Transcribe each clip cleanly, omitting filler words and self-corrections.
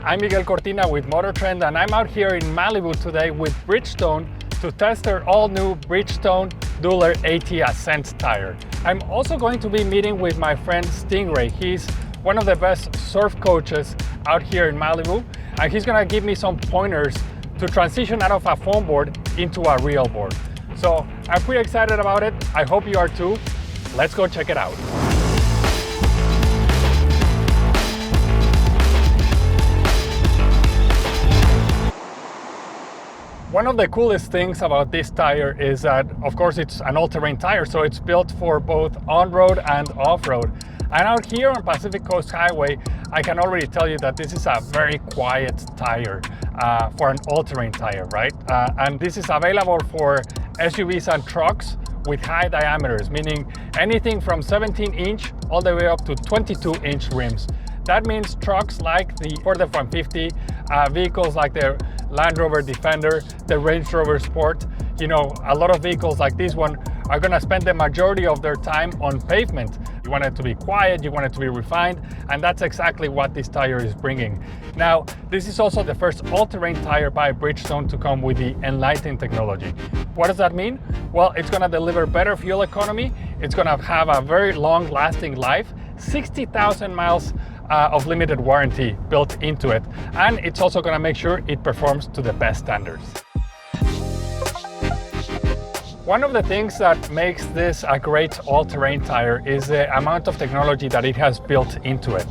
I'm Miguel Cortina with MotorTrend, and I'm out here in Malibu today with Bridgestone to test their all-new Bridgestone Dueler A Ascent tire. I'm also going to be meeting with my friend Stingray. He's one of the best surf coaches out here in Malibu, and he's gonna give me some pointers to transition out of a foam board into a real board. So I'm pretty excited about it. I hope you are too. Let's go check it out. One of the coolest things about this tire is that, of course, it's an all-terrain tire, so it's built for both on-road and off-road. And out here on Pacific Coast Highway, I can already tell you that this is a very quiet tire for an all-terrain tire, right? And this is available for SUVs and trucks with high diameters, meaning anything from 17-inch all the way up to 22-inch rims. That means trucks like the Ford F-150, vehicles like the Land Rover Defender, the Range Rover Sport, you know, a lot of vehicles like this one are gonna spend the majority of their time on pavement. You want it to be quiet, you want it to be refined, and that's exactly what this tire is bringing. Now, this is also the first all-terrain tire by Bridgestone to come with the ENLITEN Technology. What does that mean? Well, it's gonna deliver better fuel economy, it's gonna have a very long-lasting life, 60,000 miles of limited warranty built into it, and it's also going to make sure it performs to the best standards. One of the things that makes this a great all-terrain tire is the amount of technology that it has built into it.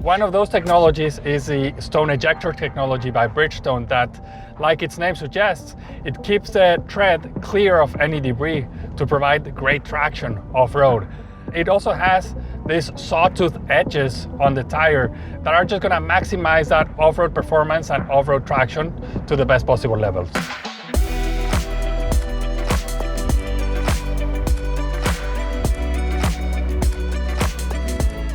One of those technologies is the stone ejector technology by Bridgestone that, like its name suggests, it keeps the tread clear of any debris to provide great traction off-road. It also has these sawtooth edges on the tire that are just going to maximize that off-road performance and off-road traction to the best possible levels.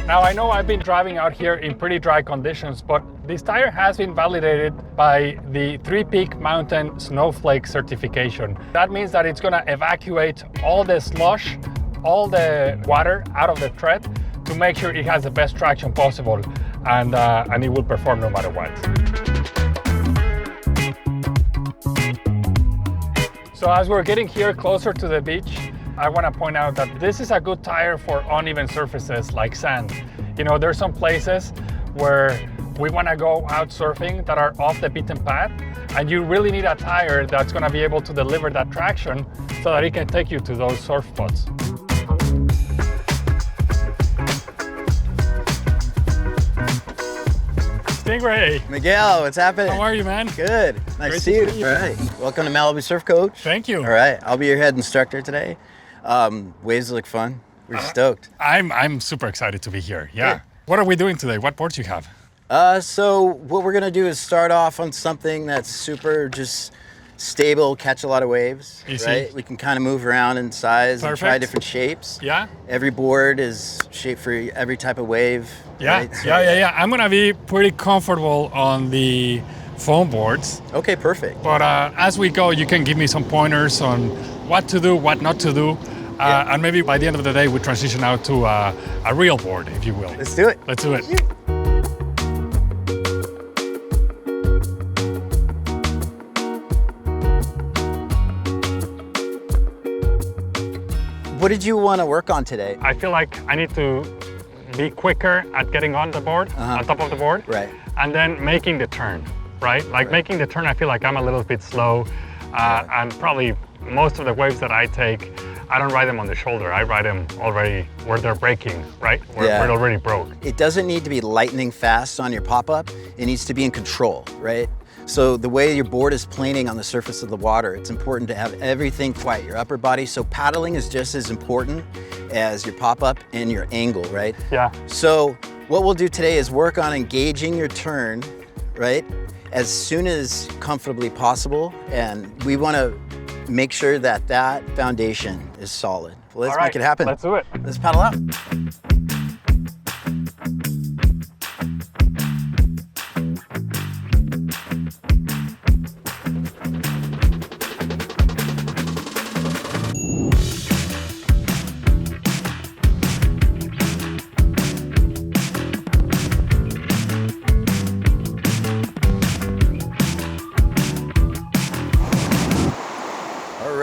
Now, I know I've been driving out here in pretty dry conditions, but this tire has been validated by the 3-Peak Mountain Snowflake certification. That means that it's going to evacuate all the slush, all the water out of the tread to make sure it has the best traction possible, and it will perform no matter what. So as we're getting here closer to the beach, I want to point out that this is a good tire for uneven surfaces like sand. You know, there's some places where we want to go out surfing that are off the beaten path, and you really need a tire that's going to be able to deliver that traction so that it can take you to those surf spots. Stingray. Miguel, what's happening? How are you, man? Good. Nice to see you. All right. Welcome to Malibu Surf Coach. Thank you. All right. I'll be your head instructor today. Waves look fun. We're stoked. I'm super excited to be here. Yeah. What are we doing today? What boards you have? So what we're gonna do is start off on something that's super just stable, catch a lot of waves. Easy. Right? We can kind of move around in size and try different shapes. Yeah. Every board is shaped for every type of wave. Yeah. Right? So, yeah. I'm gonna be pretty comfortable on the foam boards. Okay, perfect. But as we go, you can give me some pointers on what to do, what not to do. And maybe by the end of the day, we transition out to a real board, if you will. Let's do it. Let's do it. What did you want to work on today? I feel like I need to be quicker at getting on the board, on top of the board. Right. And then making the turn, right? Like making the turn, I feel like I'm a little bit slow. And probably most of the waves that I take, I don't ride them on the shoulder. I ride them already where they're braking, right? Where it already broke. It doesn't need to be lightning fast on your pop-up. It needs to be in control, right? So the way your board is planing on the surface of the water, it's important to have everything quiet, your upper body. So paddling is just as important as your pop-up and your angle, right? Yeah. So what we'll do today is work on engaging your turn, right? As soon as comfortably possible. And we want to make sure that that foundation is solid. Well, let's make it happen. Let's do it. Let's paddle out.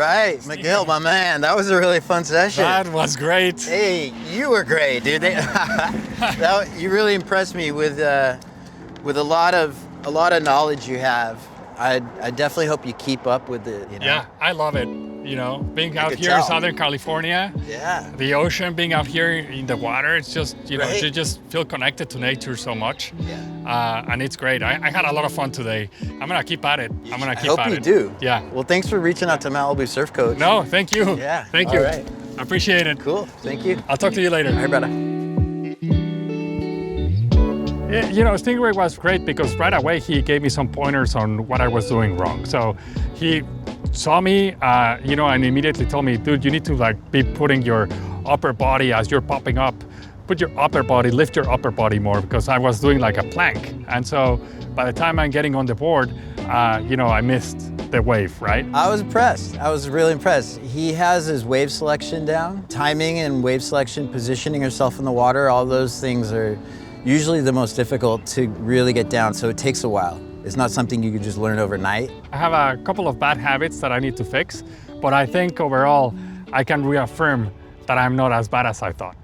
right, Miguel, my man. That was a really fun session. That was great. Hey, you were great, dude. You really impressed me with a lot of knowledge you have. I definitely hope you keep up with it. You know? Yeah, I love it. You know, being out here tell. in Southern California, Yeah. the ocean, being out here in the water, it's just, you know, Right. you just feel connected to nature so much. Yeah. And it's great. I had a lot of fun today. I'm gonna keep at it. I'm gonna I keep hope at you it. do. Yeah. Well, thanks for reaching out to Malibu Surf Coach. No, thank you. Yeah. Thank you. All right. I appreciate it. Cool. Thank you. I'll talk to you later. All right, brother. You know, Stingray was great because right away he gave me some pointers on what I was doing wrong. So he saw me, you know, and immediately told me, dude, you need to like be putting your upper body as you're popping up. Put your upper body, lift your upper body more, because I was doing like a plank. And so by the time I'm getting on the board, you know, I missed the wave, right? I was impressed. I was really impressed. He has his wave selection down. Timing and wave selection, positioning yourself in the water, all those things are usually the most difficult to really get down, so it takes a while. It's not something you can just learn overnight. I have a couple of bad habits that I need to fix, but I think overall I can reaffirm that I'm not as bad as I thought.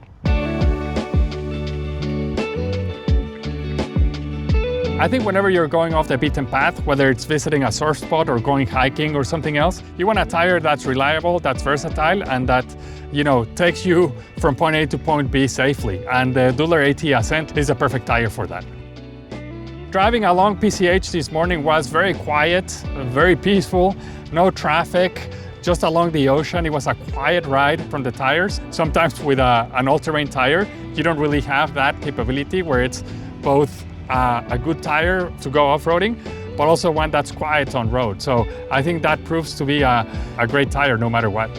I think whenever you're going off the beaten path, whether it's visiting a surf spot or going hiking or something else, you want a tire that's reliable, that's versatile, and that, you know, takes you from point A to point B safely. And the Dueler AT Ascent is a perfect tire for that. Driving along PCH this morning was very quiet, very peaceful, no traffic, just along the ocean. It was a quiet ride from the tires. Sometimes with an all-terrain tire, you don't really have that capability where it's both a good tire to go off-roading, but also one that's quiet on road. So I think that proves to be a great tire no matter what.